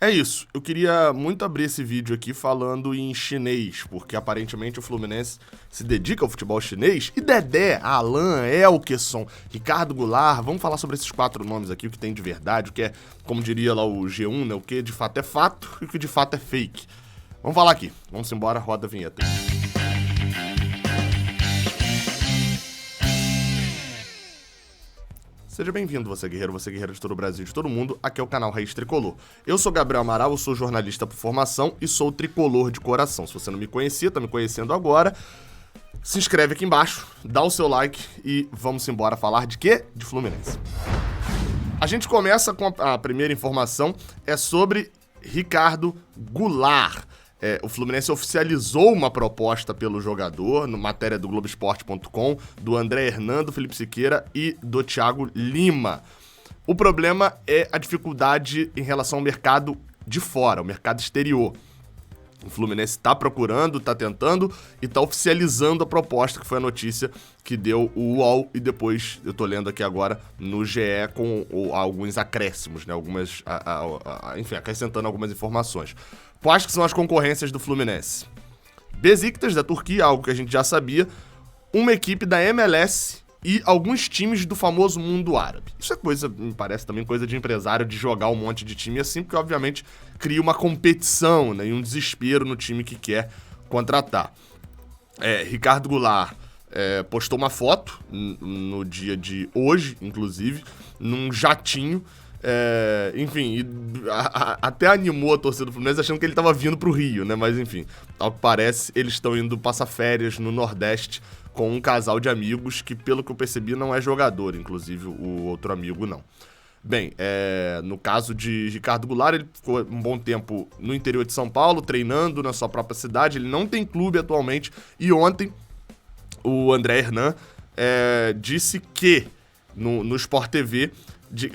É isso, eu queria muito abrir esse vídeo aqui falando em chinês, porque aparentemente o Fluminense se dedica ao futebol chinês, e Dedé, Alan, Elkeson, Ricardo Goulart, vamos falar sobre esses 4 nomes aqui, o que tem de verdade, o que é, como diria lá o G1, né, o que de fato é fato e o que de fato é fake. Vamos falar aqui, vamos embora, roda a vinheta. Seja bem-vindo, você guerreiro de todo o Brasil, de todo mundo, aqui é o canal Raiz Tricolor. Eu sou Gabriel Amaral, eu sou jornalista por formação e sou tricolor de coração. Se você não me conhecia, tá me conhecendo agora, se inscreve aqui embaixo, dá o seu like e vamos embora falar de quê? De Fluminense. A gente começa com a primeira informação, é sobre Ricardo Goulart. O Fluminense oficializou uma proposta pelo jogador, na matéria do Globoesporte.com, do André Hernan, do Felipe Siqueira e do Thiago Lima. O problema é a dificuldade em relação ao mercado de fora, o mercado exterior. O Fluminense está procurando, está tentando e está oficializando a proposta, que foi a notícia que deu o UOL, e depois eu tô lendo aqui agora no GE com alguns acréscimos, né? Enfim, acrescentando algumas informações. Quais que são as concorrências do Fluminense? Besiktas, da Turquia, algo que a gente já sabia, uma equipe da MLS e alguns times do famoso mundo árabe. Isso é coisa, me parece também coisa de empresário, de jogar um monte de time assim, porque obviamente cria uma competição, né, e um desespero no time que quer contratar. Ricardo Goulart postou uma foto no dia de hoje, inclusive, num jatinho. Enfim, até animou a torcida do Fluminense achando que ele estava vindo pro Rio, né? Mas enfim, ao que parece, eles estão indo passar férias no Nordeste com um casal de amigos que, pelo que eu percebi, não é jogador, inclusive o outro amigo não. Bem, no caso de Ricardo Goulart, ele ficou um bom tempo no interior de São Paulo, treinando na sua própria cidade, ele não tem clube atualmente, e ontem o André Hernan disse que, no Sport TV,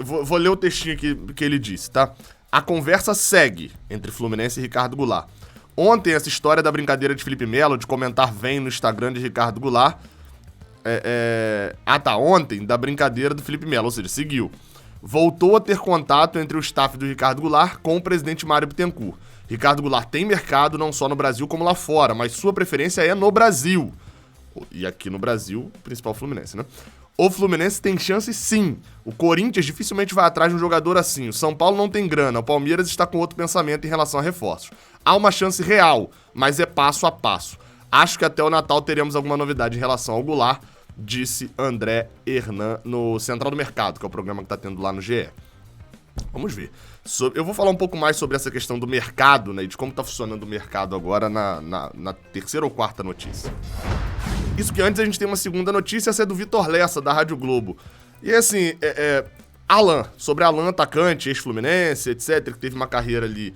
vou ler o textinho aqui que ele disse, tá? A conversa segue entre Fluminense e Ricardo Goulart. Ontem, essa história da brincadeira de Felipe Melo, de comentar vem no Instagram de Ricardo Goulart. Ontem, da brincadeira do Felipe Melo, ou seja, seguiu. Voltou a ter contato entre o staff do Ricardo Goulart com o presidente Mário Bittencourt. Ricardo Goulart tem mercado não só no Brasil como lá fora, mas sua preferência é no Brasil. E aqui no Brasil, o principal Fluminense, né? O Fluminense tem chance sim. O Corinthians dificilmente vai atrás de um jogador assim. O São Paulo não tem grana. O Palmeiras está com outro pensamento em relação a reforços. Há uma chance real, mas é passo a passo. Acho que até o Natal teremos alguma novidade em relação ao Goulart, disse André Hernan no Central do Mercado, que é o programa que está tendo lá no GE. Vamos ver. Eu vou falar um pouco mais sobre essa questão do mercado, né, e de como está funcionando o mercado agora na terceira ou quarta notícia. Isso que antes a gente tem uma segunda notícia, essa é do Vitor Lessa, da Rádio Globo. E assim, sobre Alan, atacante, ex-Fluminense, etc., que teve uma carreira ali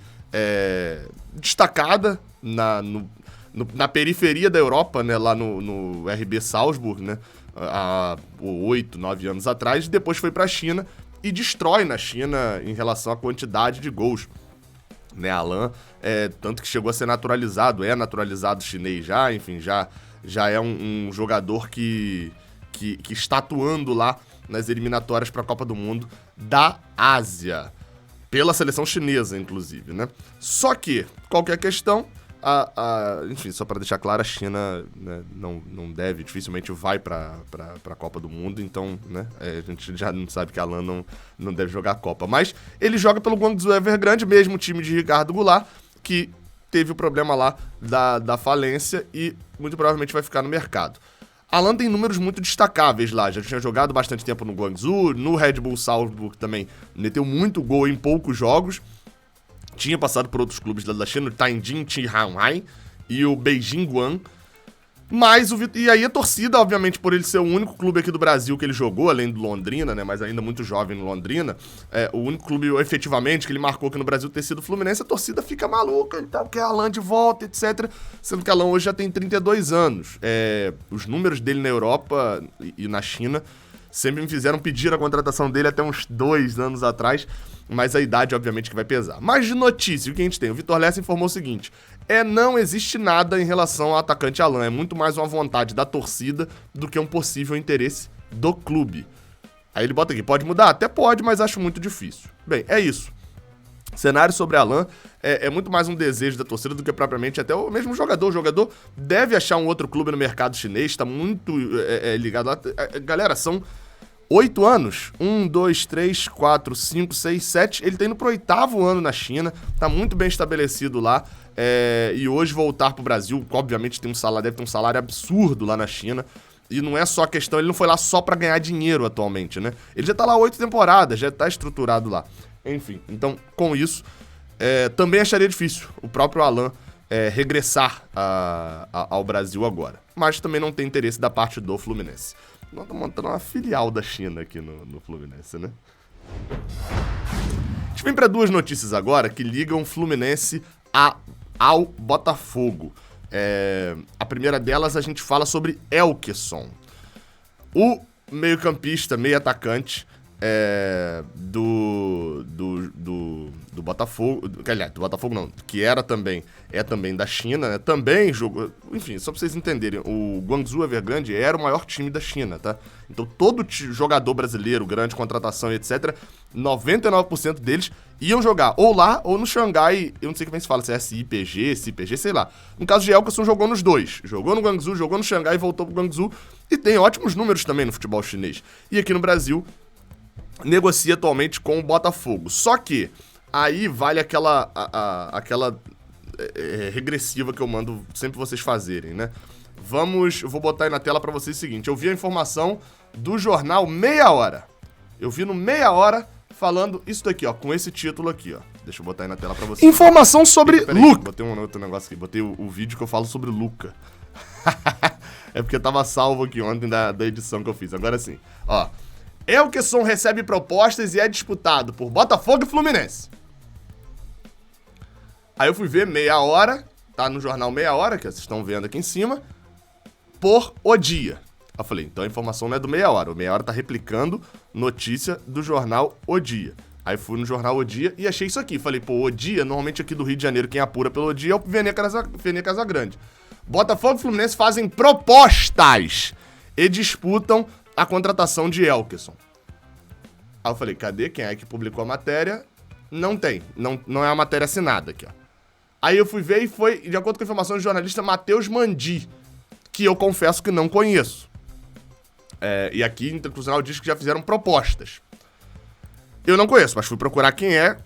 destacada na periferia da Europa, né, lá no RB Salzburg, né, há 8, 9 anos atrás, e depois foi pra China e destrói na China em relação à quantidade de gols. Né, Alan, tanto que chegou a ser naturalizado, é naturalizado chinês já, enfim, já é um jogador que está atuando lá nas eliminatórias para a Copa do Mundo da Ásia, pela seleção chinesa, inclusive, né? Só que, qualquer questão, enfim, só para deixar claro, a China, né, não deve, dificilmente vai para a Copa do Mundo, então, né, a gente já não sabe que Alan não deve jogar a Copa. Mas ele joga pelo Guangzhou Evergrande, mesmo time de Ricardo Goulart, que teve o problema lá da falência e muito provavelmente vai ficar no mercado. Alan tem números muito destacáveis lá, já tinha jogado bastante tempo no Guangzhou, no Red Bull Salzburg também meteu muito gol em poucos jogos, tinha passado por outros clubes da China, o Tianjin Tianhai e o Beijing Guan. E aí a torcida, obviamente, por ele ser o único clube aqui do Brasil que ele jogou, além do Londrina, né, mas ainda muito jovem no Londrina, o único clube efetivamente que ele marcou aqui no Brasil ter sido o Fluminense, a torcida fica maluca, então quer Alan de volta, etc. Sendo que Alan hoje já tem 32 anos. Os números dele na Europa e na China sempre me fizeram pedir a contratação dele até uns 2 anos atrás, mas a idade, obviamente, que vai pesar. Mas de notícia, o que a gente tem? O Vitor Lessa informou o seguinte: não existe nada em relação ao atacante Alan, é muito mais uma vontade da torcida do que um possível interesse do clube. Aí ele bota aqui, pode mudar? Até pode, mas acho muito difícil. Bem, é isso. Cenário sobre Alan é muito mais um desejo da torcida do que propriamente até o mesmo jogador. O jogador deve achar um outro clube no mercado chinês, tá muito ligado lá. Galera, são 8 anos. 1, 2, 3, 4, 5, 6, 7. Ele tá indo pro 8º ano na China, tá muito bem estabelecido lá. E hoje voltar pro Brasil, obviamente deve ter um salário absurdo lá na China. E não é só a questão, ele não foi lá só pra ganhar dinheiro atualmente, né? Ele já tá lá 8 temporadas, já tá estruturado lá. Enfim, então, com isso, também acharia difícil o próprio Alan regressar ao Brasil agora. Mas também não tem interesse da parte do Fluminense. Nós estamos montando uma filial da China aqui no Fluminense, né? A gente vem para 2 notícias agora que ligam o Fluminense ao Botafogo. A primeira delas a gente fala sobre Elkeson. O meio-campista, meio-atacante do Botafogo, aliás, do Botafogo não, que é também da China, né? Também jogou, enfim, só pra vocês entenderem, o Guangzhou Evergrande era o maior time da China, tá? Então todo jogador brasileiro, grande contratação e etc, 99% deles iam jogar ou lá ou no Xangai, eu não sei como é que se fala, se é SIPG, sei lá. No caso de Elkeson, jogou nos dois, jogou no Guangzhou, jogou no Xangai e voltou pro Guangzhou, e tem ótimos números também no futebol chinês. E aqui no Brasil, negocia atualmente com o Botafogo. Só que aí vale aquela regressiva que eu mando sempre vocês fazerem, né? Eu vou botar aí na tela pra vocês o seguinte. Eu vi a informação do jornal Meia Hora. Eu vi no Meia Hora falando isso daqui, ó, com esse título aqui, ó. Deixa eu botar aí na tela pra vocês. Informação sobre Luca. Botei um outro negócio aqui. Botei o vídeo que eu falo sobre Luca. É porque tava salvo aqui ontem da edição que eu fiz. Agora sim. Ó. Elkeson recebe propostas e é disputado por Botafogo e Fluminense. Aí eu fui ver Meia Hora, tá no jornal Meia Hora, que vocês estão vendo aqui em cima, por O Dia. Aí eu falei, então a informação não é do Meia Hora, o Meia Hora tá replicando notícia do jornal O Dia. Aí fui no jornal O Dia e achei isso aqui. Falei, pô, O Dia, normalmente aqui do Rio de Janeiro, quem apura pelo O Dia é o Vene Casagrande. Botafogo e Fluminense fazem propostas e disputam a contratação de Elkeson. Aí eu falei, cadê? Quem é que publicou a matéria? Não tem. Não é uma matéria assinada aqui, ó. Aí eu fui ver e foi, de acordo com a informação do jornalista Matheus Mandi, que eu confesso que não conheço. E aqui, Internacional diz que já fizeram propostas. Eu não conheço, mas fui procurar quem é.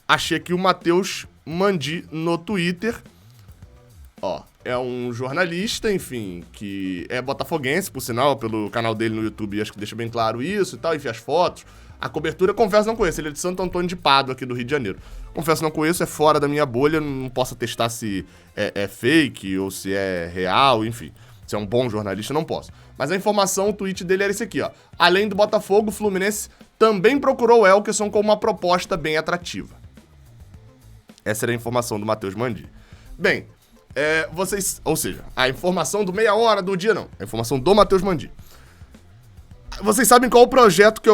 Achei aqui o Matheus Mandi no Twitter. Ó, é um jornalista, enfim, que é botafoguense, por sinal, pelo canal dele no YouTube, acho que deixa bem claro isso e tal, enfim, as fotos. A cobertura, confesso, não conheço. Ele é de Santo Antônio de Pádua, aqui do Rio de Janeiro. Confesso, não conheço, é fora da minha bolha, não posso atestar se é fake ou se é real, enfim. Se é um bom jornalista, não posso. Mas a informação, o tweet dele era esse aqui, ó. Além do Botafogo, o Fluminense também procurou o Elkeson com uma proposta bem atrativa. Essa era a informação do Matheus Mandi. Bem, ou seja, a informação do Meia Hora do Dia não, a informação do Matheus Mandi. Vocês sabem qual o projeto que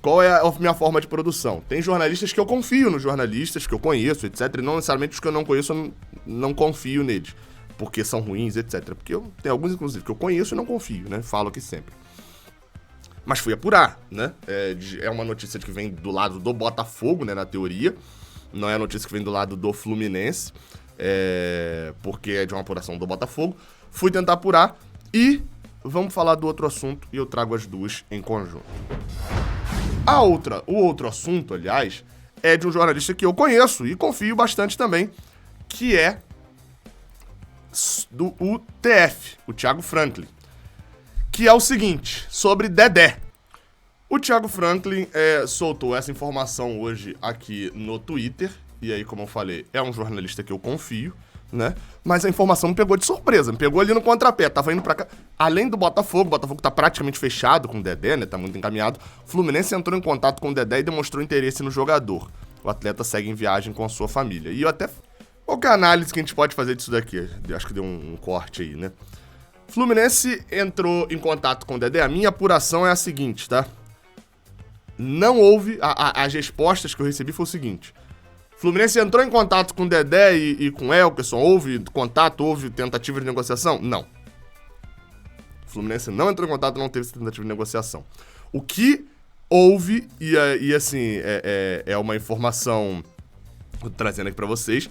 qual é a minha forma de produção. Tem jornalistas que eu confio nos jornalistas, que eu conheço, etc. E não necessariamente os que eu não conheço, eu não confio neles. Porque são ruins, etc. Porque tem alguns, inclusive, que eu conheço e não confio, né? Falo aqui sempre. Mas fui apurar, né? É uma notícia que vem do lado do Botafogo, né? Na teoria. Não é a notícia que vem do lado do Fluminense. Porque é de uma apuração do Botafogo. Fui tentar apurar e vamos falar do outro assunto e eu trago as duas em conjunto. O outro assunto, aliás, é de um jornalista que eu conheço e confio bastante também, que é do UTF, o Thiago Franklin, que é o seguinte, sobre Dedé. O Thiago Franklin soltou essa informação hoje aqui no Twitter, e aí, como eu falei, é um jornalista que eu confio, né? Mas a informação me pegou de surpresa, me pegou ali no contrapé, tava indo pra cá. Além do Botafogo, o Botafogo tá praticamente fechado com o Dedé, né? Tá muito encaminhado. O Fluminense entrou em contato com o Dedé e demonstrou interesse no jogador. O atleta segue em viagem com a sua família. E eu até... Qual que é a análise que a gente pode fazer disso daqui? Acho que deu um corte aí, né? Fluminense entrou em contato com o Dedé. A minha apuração é a seguinte, tá? Não houve... As respostas que eu recebi foi o seguinte... Fluminense entrou em contato com o Dedé e com o Elkeson? Houve contato? Houve tentativa de negociação? Não. Fluminense não entrou em contato, não teve tentativa de negociação. O que houve, e assim, é uma informação, tô trazendo aqui pra vocês,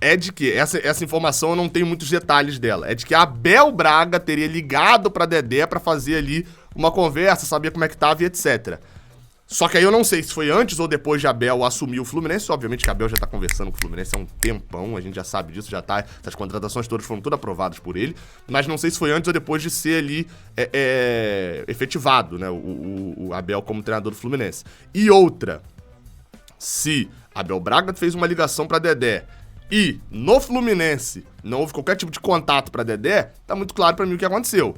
é de que, essa informação eu não tenho muitos detalhes dela, é de que a Abel Braga teria ligado pra Dedé pra fazer ali uma conversa, saber como é que tava e etc. Só que aí eu não sei se foi antes ou depois de Abel assumir o Fluminense. Obviamente que Abel já tá conversando com o Fluminense há um tempão, a gente já sabe disso, já tá. Essas contratações todas foram todas aprovadas por ele. Mas não sei se foi antes ou depois de ser ali efetivado, né? O Abel como treinador do Fluminense. E outra, se Abel Braga fez uma ligação pra Dedé e no Fluminense não houve qualquer tipo de contato pra Dedé, tá muito claro pra mim o que aconteceu.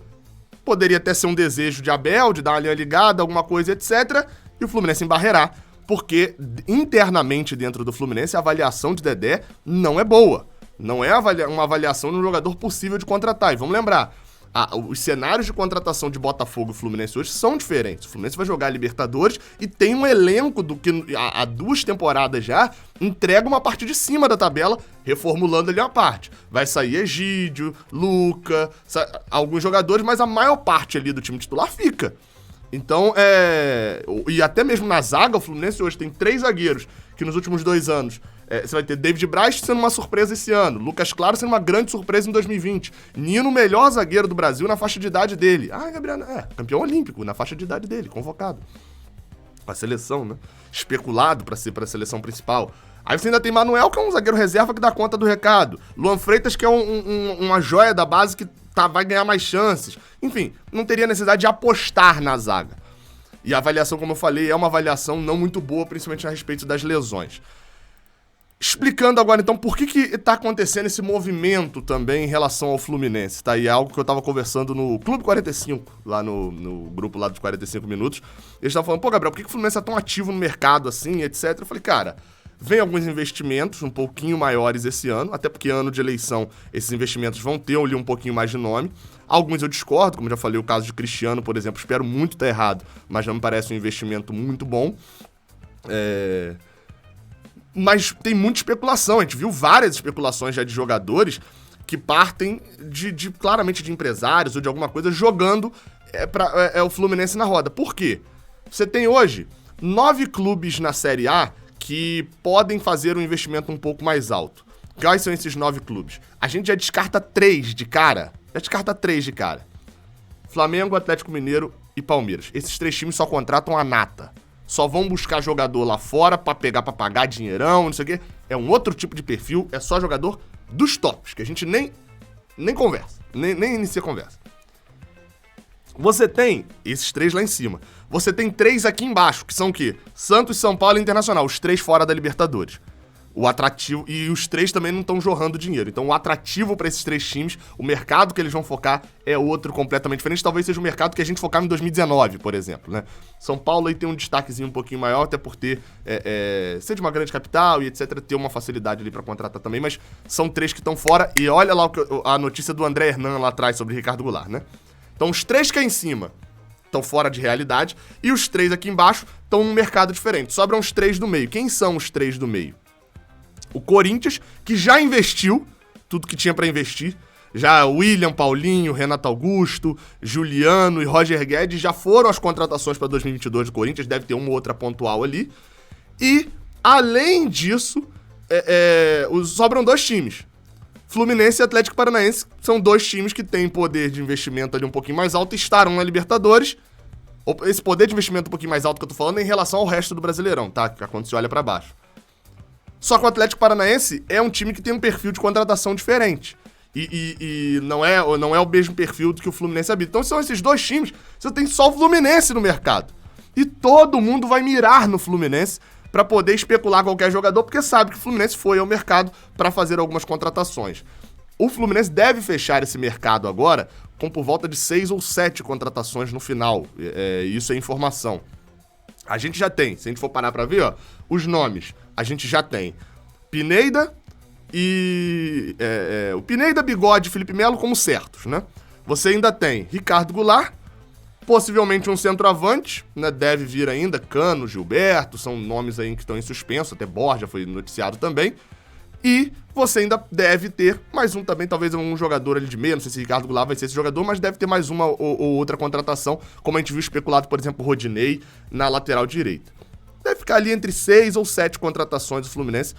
Poderia até ser um desejo de Abel, de dar uma linha ligada, alguma coisa, etc., e o Fluminense embarrerá, porque internamente dentro do Fluminense a avaliação de Dedé não é boa. Não é uma avaliação de um jogador possível de contratar. E vamos lembrar, os cenários de contratação de Botafogo e Fluminense hoje são diferentes. O Fluminense vai jogar Libertadores e tem um elenco do que há 2 temporadas já entrega uma parte de cima da tabela, reformulando ali uma parte. Vai sair Egídio, Luca, alguns jogadores, mas a maior parte ali do time titular fica. Então, e até mesmo na zaga, o Fluminense hoje tem 3 zagueiros, que nos últimos 2 anos, você vai ter David Braz sendo uma surpresa esse ano, Lucas Claro sendo uma grande surpresa em 2020, Nino, melhor zagueiro do Brasil na faixa de idade dele. Gabriel, campeão olímpico na faixa de idade dele, convocado. Com a seleção, né? Especulado pra ser pra seleção principal. Aí você ainda tem Manuel, que é um zagueiro reserva que dá conta do recado. Luan Freitas, que é uma joia da base que vai ganhar mais chances. Enfim, não teria necessidade de apostar na zaga. E a avaliação, como eu falei, é uma avaliação não muito boa, principalmente a respeito das lesões. Explicando agora, então, por que tá acontecendo esse movimento também em relação ao Fluminense, tá? E é algo que eu tava conversando no Clube 45, lá no grupo lá dos 45 minutos. Eles estavam falando, Gabriel, por que o Fluminense é tão ativo no mercado assim, etc? Eu falei, cara, vem alguns investimentos um pouquinho maiores esse ano, até porque ano de eleição, esses investimentos vão ter ali um pouquinho mais de nome. Alguns eu discordo, como já falei, o caso de Cristiano, por exemplo, espero muito estar errado, mas não me parece um investimento muito bom. Mas tem muita especulação, a gente viu várias especulações já de jogadores que partem claramente de empresários ou de alguma coisa jogando o Fluminense na roda. Por quê? Você tem hoje 9 clubes na Série A que podem fazer um investimento um pouco mais alto. Quais são esses 9 clubes? A gente já descarta 3 de cara. Flamengo, Atlético Mineiro e Palmeiras. Esses 3 times só contratam a nata. Só vão buscar jogador lá fora pra pagar dinheirão, não sei o quê. É um outro tipo de perfil, é só jogador dos tops, que a gente nem conversa, nem inicia conversa. Você tem esses 3 lá em cima. Você tem 3 aqui embaixo, que são o quê? Santos, São Paulo e Internacional, os 3 fora da Libertadores. O atrativo, e os 3 também não estão jorrando dinheiro. Então o atrativo para esses 3 times, o mercado que eles vão focar é outro completamente diferente. Talvez seja o mercado que a gente focava em 2019, por exemplo, né? São Paulo aí tem um destaquezinho um pouquinho maior, até por ter ser de uma grande capital e etc, ter uma facilidade ali para contratar também, mas são 3 que estão fora. E olha lá a notícia do André Hernan lá atrás sobre Ricardo Goulart, né? Então os 3 que é em cima estão fora de realidade e os 3 aqui embaixo estão num mercado diferente. Sobram os 3 do meio. Quem são os 3 do meio? O Corinthians, que já investiu tudo que tinha pra investir. Já William, Paulinho, Renato Augusto, Juliano e Roger Guedes já foram as contratações para 2022 do Corinthians. Deve ter uma ou outra pontual ali. E, além disso, sobram 2 times. Fluminense e Atlético Paranaense são 2 times que têm poder de investimento ali um pouquinho mais alto e estarão na Libertadores. Esse poder de investimento um pouquinho mais alto que eu tô falando é em relação ao resto do Brasileirão, tá? Quando você olha pra baixo. Só que o Atlético Paranaense é um time que tem um perfil de contratação diferente. E não é o mesmo perfil do que o Fluminense habita. Então são esses 2 times, você tem só o Fluminense no mercado. E todo mundo vai mirar no Fluminense para poder especular qualquer jogador, porque sabe que o Fluminense foi ao mercado para fazer algumas contratações. O Fluminense deve fechar esse mercado agora com por volta de 6 ou 7 contratações no final. Isso é informação. A gente já tem, se a gente for parar para ver, ó, os nomes, a gente já tem Pineda e... o Pineda, Bigode e Felipe Melo como certos, né? Você ainda tem Ricardo Goulart, possivelmente um centroavante, né? Deve vir ainda, Cano, Gilberto, são nomes aí que estão em suspenso, até Borja foi noticiado também. E você ainda deve ter mais um também, talvez um jogador ali de meia, não sei se Ricardo Goulart vai ser esse jogador, mas deve ter mais uma ou outra contratação, como a gente viu especulado, por exemplo, o Rodinei na lateral direita. Deve ficar ali entre 6 ou 7 contratações do Fluminense.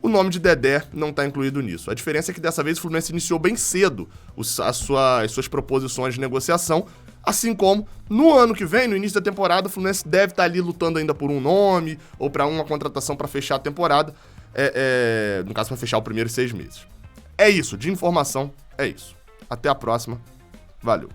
O nome de Dedé não está incluído nisso. A diferença é que dessa vez o Fluminense iniciou bem cedo as suas proposições de negociação, assim como no ano que vem, no início da temporada, o Fluminense deve estar ali lutando ainda por um nome ou para uma contratação para fechar a temporada, no caso para fechar os primeiros 6 meses. É isso, de informação é isso. Até a próxima, valeu.